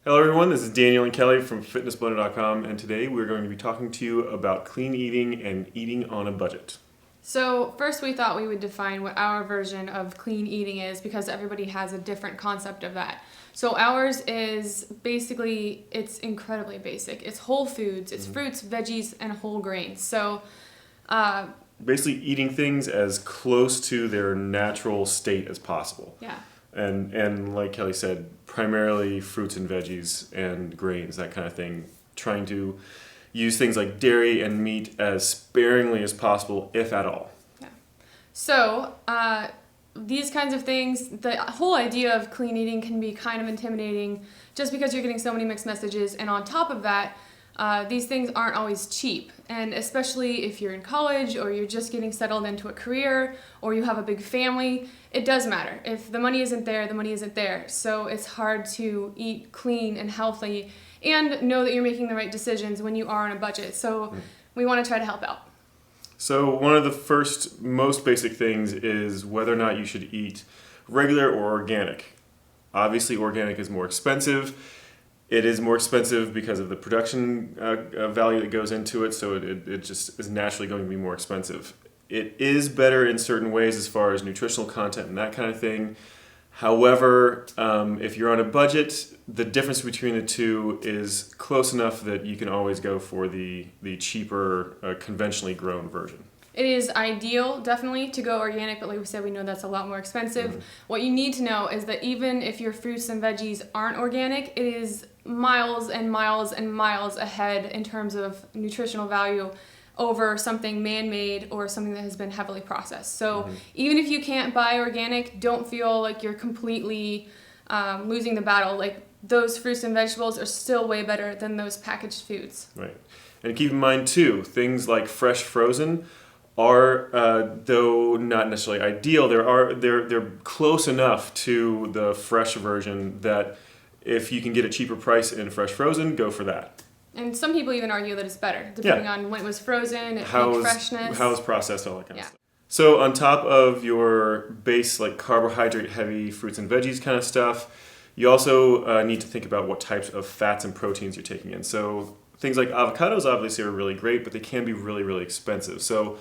Hello everyone, this is Daniel and Kelly from fitnessblender.com, and today we're going to be talking to you about clean eating and eating on a budget. So first we thought we would define what our version of clean eating is because everybody has a different concept of that. So ours is basically, it's incredibly basic. It's whole foods, it's fruits, veggies, and whole grains. So Basically eating things as close to their natural state as possible. yeah. And like Kelly said, primarily fruits and veggies and grains, that kind of thing. Trying to use things like dairy and meat as sparingly as possible, if at all. Yeah. So these kinds of things, the whole idea of clean eating can be kind of intimidating just because you're getting so many mixed messages. And on top of that, these things aren't always cheap. And especially if you're in college or you're just getting settled into a career or you have a big family, it does matter. If the money isn't there, the money isn't there. So it's hard to eat clean and healthy and know that you're making the right decisions when you are on a budget. So we want to try to help out. So one of the first most basic things is whether or not you should eat regular or organic. Obviously organic is more expensive. It is more expensive because of the production value that goes into it, so it just is naturally going to be more expensive. It is better in certain ways as far as nutritional content and that kind of thing. However, if you're on a budget, the difference between the two is close enough that you can always go for the cheaper, conventionally grown version. It is ideal, definitely, to go organic, but like we said, we know that's a lot more expensive. What you need to know is that even if your fruits and veggies aren't organic, it is miles and miles and miles ahead in terms of nutritional value over something man-made or something that has been heavily processed. So even if you can't buy organic, don't feel like you're completely losing the battle. Like, those fruits and vegetables are still way better than those packaged foods. Right. And keep in mind, too, things like fresh frozen are, though not necessarily ideal, they're close enough to the fresh version that if you can get a cheaper price in fresh frozen, go for that. And some people even argue that it's better, depending on when it was frozen, freshness. How it's processed, all that kind of stuff. So on top of your base, like carbohydrate-heavy fruits and veggies kind of stuff, you also need to think about what types of fats and proteins you're taking in. So things like avocados obviously are really great, but they can be really, really expensive. So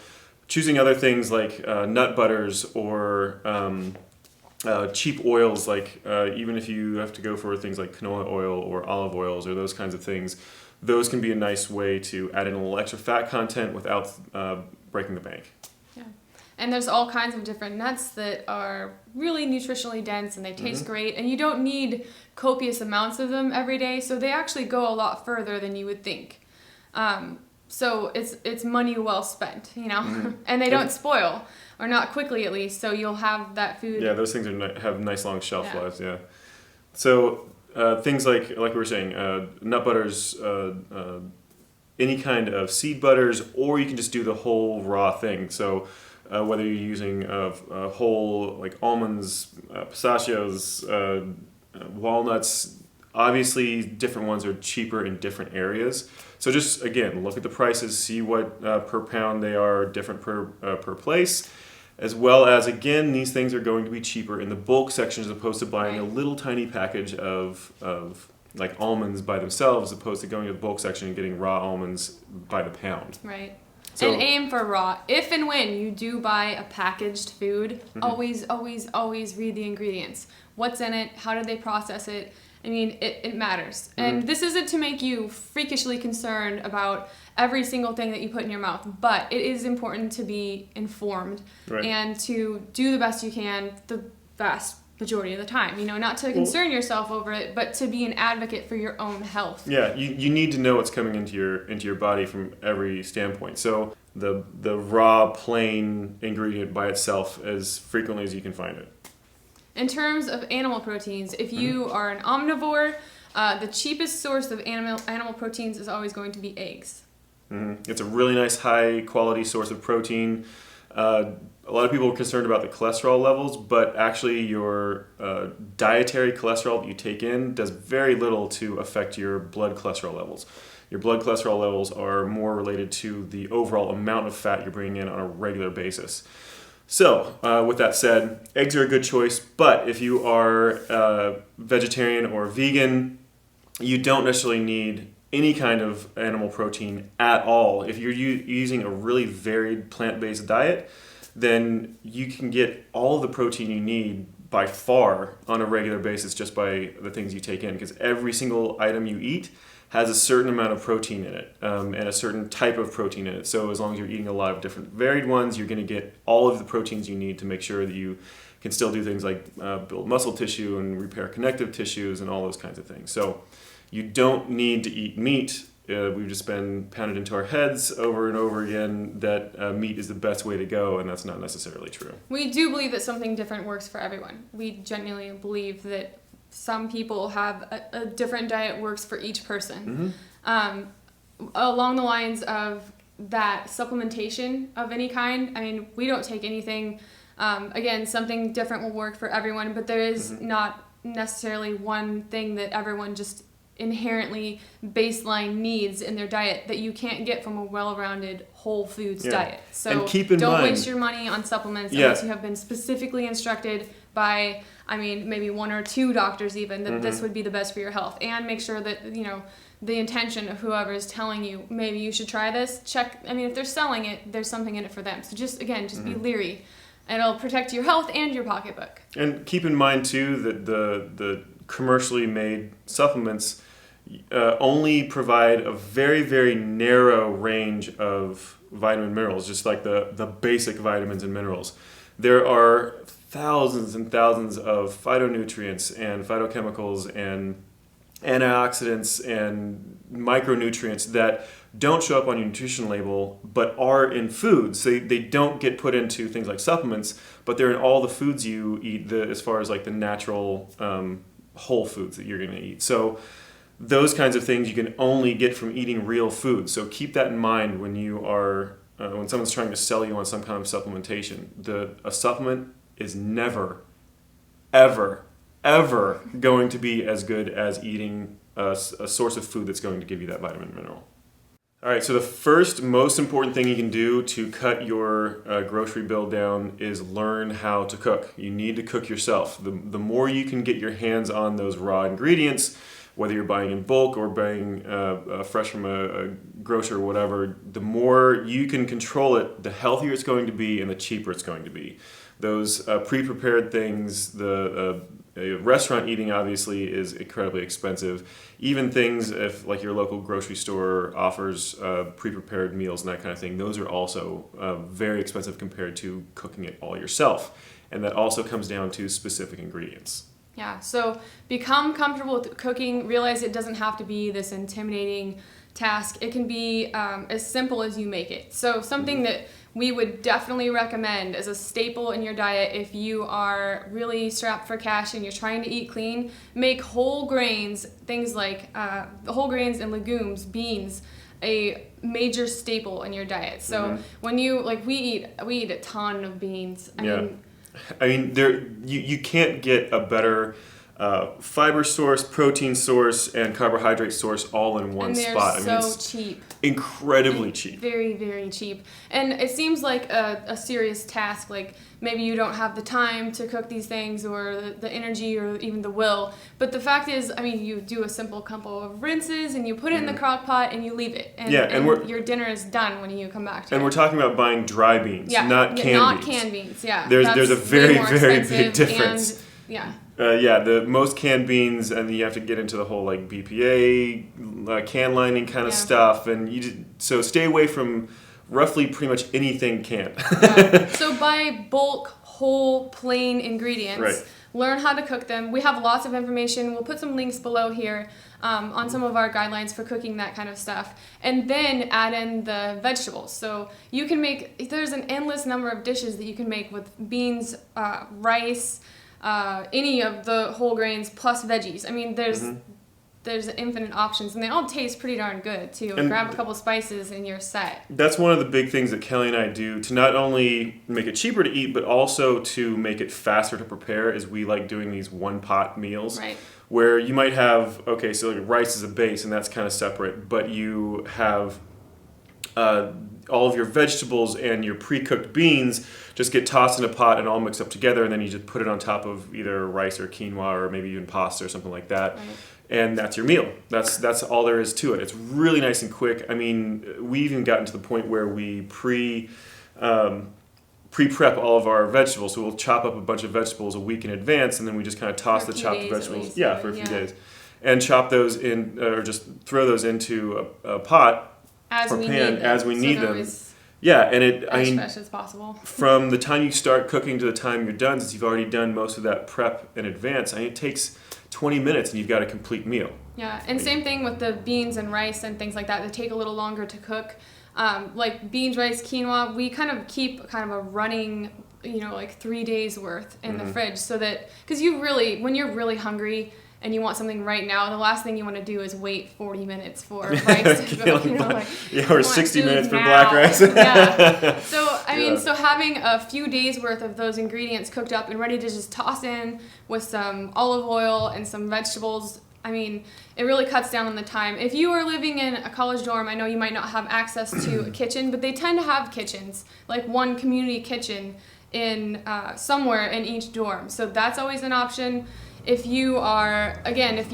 choosing other things like nut butters or cheap oils, like even if you have to go for things like canola oil or olive oils or those kinds of things, those can be a nice way to add in a little extra fat content without breaking the bank. Yeah. And there's all kinds of different nuts that are really nutritionally dense and they taste great, and you don't need copious amounts of them every day, so they actually go a lot further than you would think. So it's money well spent, you know, and they don't spoil, or not quickly at least, so you'll have that food. Yeah, those things have nice long shelf lives, yeah. So things like we were saying, nut butters, any kind of seed butters, or you can just do the whole raw thing. So whether you're using whole, like almonds, pistachios, walnuts, obviously different ones are cheaper in different areas. So just, again, look at the prices, see what per pound they are, different per place. As well as, again, these things are going to be cheaper in the bulk section as opposed to buying a little tiny package of like almonds by themselves, as opposed to going to the bulk section and getting raw almonds by the pound. Right. So, and aim for raw. If and when you do buy a packaged food, always, always, always read the ingredients. What's in it? How did they process it? I mean, it matters. And this isn't to make you freakishly concerned about every single thing that you put in your mouth, but it is important to be informed and to do the best you can the vast majority of the time. You know, not to concern yourself over it, but to be an advocate for your own health. Yeah, you need to know what's coming into your body from every standpoint. So the raw, plain ingredient by itself as frequently as you can find it. In terms of animal proteins, if you are an omnivore, the cheapest source of animal proteins is always going to be eggs. It's a really nice high quality source of protein. A lot of people are concerned about the cholesterol levels, but actually your dietary cholesterol that you take in does very little to affect your blood cholesterol levels. Your blood cholesterol levels are more related to the overall amount of fat you're bringing in on a regular basis. So, with that said, eggs are a good choice, but if you are vegetarian or vegan, you don't necessarily need any kind of animal protein at all. If you're using a really varied plant-based diet, then you can get all of the protein you need by far on a regular basis just by the things you take in, because every single item you eat has a certain amount of protein in it, and a certain type of protein in it. So as long as you're eating a lot of different varied ones, you're going to get all of the proteins you need to make sure that you can still do things like build muscle tissue and repair connective tissues and all those kinds of things. So you don't need to eat meat. We've just been pounded into our heads over and over again that meat is the best way to go, and that's not necessarily true. We do believe that something different works for everyone. We genuinely believe that some people have a different diet works for each person. Along the lines of that supplementation of any kind, I mean, we don't take anything. Again, something different will work for everyone, but there is not necessarily one thing that everyone just inherently baseline needs in their diet that you can't get from a well-rounded whole foods diet. So and keep in don't mind, waste your money on supplements unless you have been specifically instructed by, I mean, maybe 1 or 2 doctors even, that this would be the best for your health. And make sure that, you know, the intention of whoever is telling you, maybe you should try this, check. I mean, if they're selling it, there's something in it for them. So just be leery. It'll protect your health and your pocketbook. And keep in mind, too, that the commercially made supplements only provide a very, very narrow range of vitamin minerals, just like the basic vitamins and minerals. There are thousands and thousands of phytonutrients and phytochemicals and antioxidants and micronutrients that don't show up on your nutrition label but are in foods. They don't get put into things like supplements, but they're in all the foods you eat, as far as like the natural whole foods that you're going to eat. So those kinds of things you can only get from eating real food. So keep that in mind when you are when someone's trying to sell you on some kind of supplementation. A supplement is never, ever, ever going to be as good as eating a source of food that's going to give you that vitamin and mineral. All right, so the first most important thing you can do to cut your grocery bill down is learn how to cook. You need to cook yourself. The more you can get your hands on those raw ingredients, whether you're buying in bulk or buying fresh from a grocer or whatever, the more you can control it, the healthier it's going to be and the cheaper it's going to be. Those pre-prepared things, the restaurant eating obviously is incredibly expensive. Even things if like your local grocery store offers pre-prepared meals and that kind of thing, those are also very expensive compared to cooking it all yourself. And that also comes down to specific ingredients. Yeah, so become comfortable with cooking. Realize it doesn't have to be this intimidating task. It can be as simple as you make it. So something that we would definitely recommend as a staple in your diet if you are really strapped for cash and you're trying to eat clean, make whole grains, things like whole grains and legumes, beans, a major staple in your diet. So when you, like we eat a ton of beans. I mean, you can't get a better fiber source, protein source, and carbohydrate source all in one spot. And they're so cheap. Incredibly cheap. Very, very cheap. And it seems like a serious task, like maybe you don't have the time to cook these things or the energy or even the will. But the fact is, I mean, you do a simple couple of rinses and you put it in the crock pot and you leave it. And your dinner is done when you come back to it. And we're talking about buying dry beans, not canned beans. Not canned beans, yeah. There's a very, very big difference. And, the most canned beans, and you have to get into the whole like BPA, can lining kind of stuff, and so stay away from roughly pretty much anything canned. So buy bulk, whole, plain ingredients. Right. Learn how to cook them. We have lots of information. We'll put some links below here on some of our guidelines for cooking that kind of stuff. And then add in the vegetables. So you can there's an endless number of dishes that you can make with beans, rice, any of the whole grains plus veggies. I mean, there's infinite options, and they all taste pretty darn good too. And grab a couple spices and you're set. That's one of the big things that Kelly and I do to not only make it cheaper to eat, but also to make it faster to prepare. Is we like doing these one-pot meals, right? Where you might have so like rice is a base, and that's kind of separate, but you have all of your vegetables and your pre-cooked beans just get tossed in a pot and all mixed up together, and then you just put it on top of either rice or quinoa or maybe even pasta or something like that. Right. and that's your meal. That's all there is to it. It's really nice and quick. I mean, we even gotten to the point where we pre-prep all of our vegetables. So we'll chop up a bunch of vegetables a week in advance, and then we just kind of toss the chopped vegetables, for a few days, and chop those in, or just throw those into a pot or pan as we need them. And as fresh as possible. From the time you start cooking to the time you're done, since you've already done most of that prep in advance, it takes 20 minutes and you've got a complete meal. Yeah, and same thing with the beans and rice and things like that. They take a little longer to cook. Like beans, rice, quinoa, we kind of keep kind of a running, 3 days worth in the fridge, so that, because when you're really hungry and you want something right now, the last thing you want to do is wait 40 minutes for rice to cook, or 60 minutes for black rice. So having a few days worth of those ingredients cooked up and ready to just toss in with some olive oil and some vegetables, it really cuts down on the time. If you are living in a college dorm, I know you might not have access to a kitchen, but they tend to have kitchens, like one community kitchen in somewhere in each dorm. So that's always an option. If you are, again, if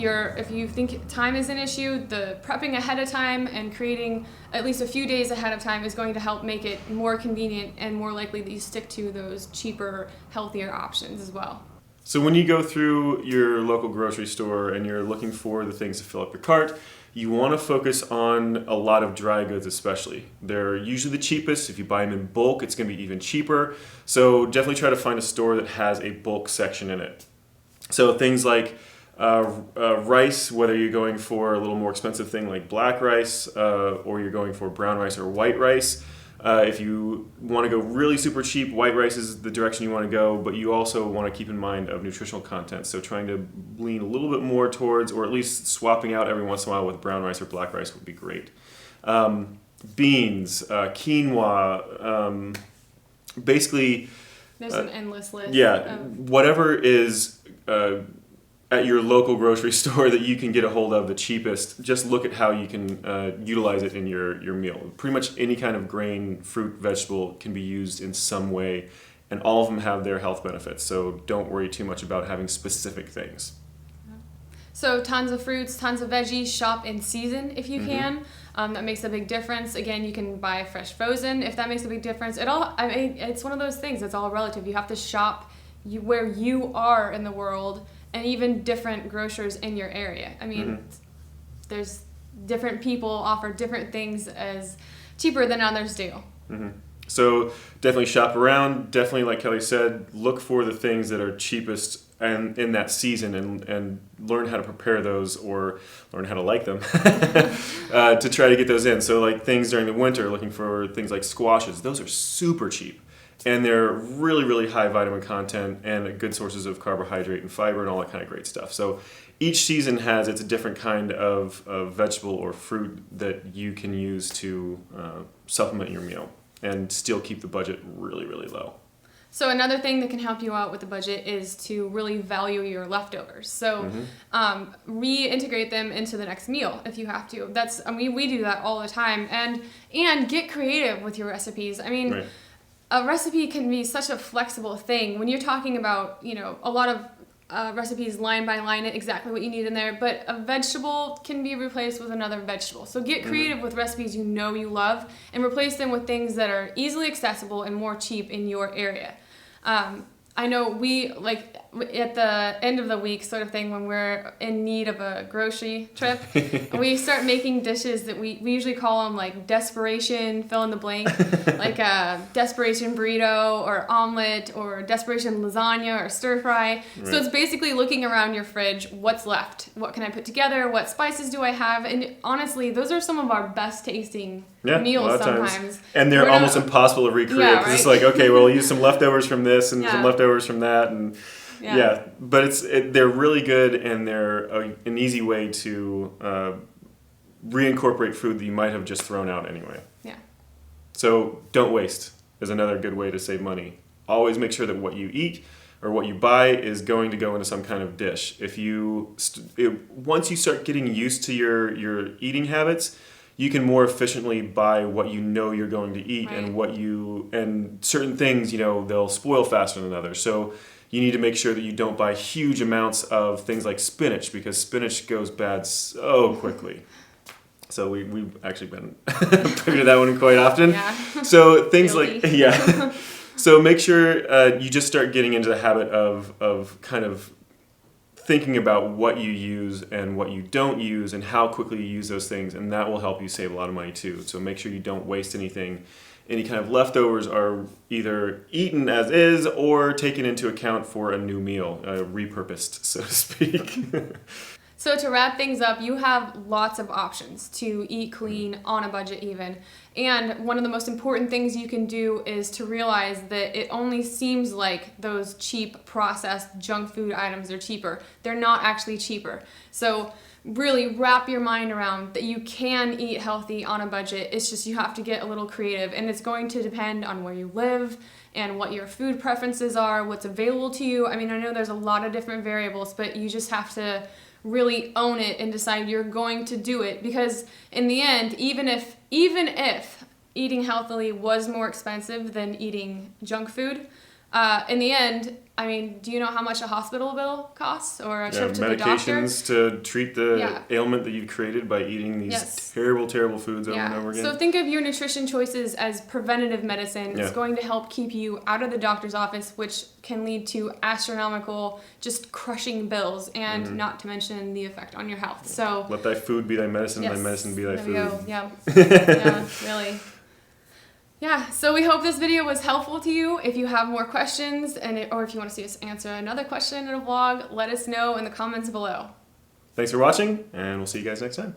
you think time is an issue, the prepping ahead of time and creating at least a few days ahead of time is going to help make it more convenient and more likely that you stick to those cheaper, healthier options as well. So when you go through your local grocery store and you're looking for the things to fill up your cart, you want to focus on a lot of dry goods especially. They're usually the cheapest. If you buy them in bulk, it's going to be even cheaper. So definitely try to find a store that has a bulk section in it. So things like rice, whether you're going for a little more expensive thing like black rice, or you're going for brown rice or white rice. If you want to go really super cheap, white rice is the direction you want to go, but you also want to keep in mind of nutritional content. So trying to lean a little bit more towards, or at least swapping out every once in a while with brown rice or black rice would be great. Beans, quinoa, basically... There's an endless list. Whatever is at your local grocery store that you can get a hold of the cheapest, just look at how you can utilize it in your meal. Pretty much any kind of grain, fruit, vegetable can be used in some way, and all of them have their health benefits, so don't worry too much about having specific things. So tons of fruits, tons of veggies, shop in season if you can. That makes a big difference. Again, you can buy fresh frozen if that makes a big difference. It's one of those things, it's all relative. You have to shop where you are in the world, and even different grocers in your area. There's different people offer different things as cheaper than others do. So definitely shop around. Definitely, like Kelly said, look for the things that are cheapest and in that season, and learn how to prepare those, or learn how to like them to try to get those in. So like things during the winter, looking for things like squashes. Those are super cheap. And they're really, really high vitamin content and good sources of carbohydrate and fiber and all that kind of great stuff. So each season has its different kind of vegetable or fruit that you can use to supplement your meal and still keep the budget really, really low. So another thing that can help you out with the budget is to really value your leftovers. So reintegrate them into the next meal if you have to. We do that all the time. And get creative with your recipes. Right. A recipe can be such a flexible thing. When you're talking about, a lot of recipes line by line, exactly what you need in there, but a vegetable can be replaced with another vegetable. So get creative with recipes you love, and replace them with things that are easily accessible and more cheap in your area. I know we, at the end of the week sort of thing, when we're in need of a grocery trip, we start making dishes that we usually call them desperation, fill in the blank, like a desperation burrito or omelet or desperation lasagna or stir fry. Right. So it's basically looking around your fridge, what's left? What can I put together? What spices do I have? And honestly, those are some of our best tasting meals sometimes. And they're almost impossible to recreate, because it's okay, we'll use some leftovers from this and some leftovers from that, and but they're really good, and they're an easy way to reincorporate food that you might have just thrown out anyway. Yeah. So don't waste is another good way to save money. Always make sure that what you eat or what you buy is going to go into some kind of dish. If once you start getting used to your eating habits, you can more efficiently buy what you're going to eat, and and certain things, they'll spoil faster than others. So you need to make sure that you don't buy huge amounts of things like spinach, because spinach goes bad so quickly. So we've actually been privy to that one quite often. Yeah. So things Guilty. like, yeah. So make sure you just start getting into the habit of kind of thinking about what you use and what you don't use and how quickly you use those things, and that will help you save a lot of money too. So make sure you don't waste anything. Any kind of leftovers are either eaten as is or taken into account for a new meal, repurposed, so to speak. So to wrap things up, you have lots of options to eat clean on a budget even. And one of the most important things you can do is to realize that it only seems like those cheap processed junk food items are cheaper. They're not actually cheaper. So really wrap your mind around that you can eat healthy on a budget. It's just you have to get a little creative, and it's going to depend on where you live and what your food preferences are, what's available to you. I mean, I know there's a lot of different variables, but you just have to really own it and decide you're going to do it, because in the end, even if eating healthily was more expensive than eating junk food, in the end, I mean, do you know how much a hospital bill costs or a trip to the doctor? Medications to treat the ailment that you've created by eating these terrible, terrible foods over and over again. So think of your nutrition choices as preventative medicine. It's going to help keep you out of the doctor's office, which can lead to astronomical, just crushing bills, and not to mention the effect on your health. So let thy food be thy medicine, thy medicine be thy food. There we go. Yeah. Yeah, really. Yeah, so we hope this video was helpful to you. If you have more questions or if you want to see us answer another question in a vlog, let us know in the comments below. Thanks for watching, and we'll see you guys next time.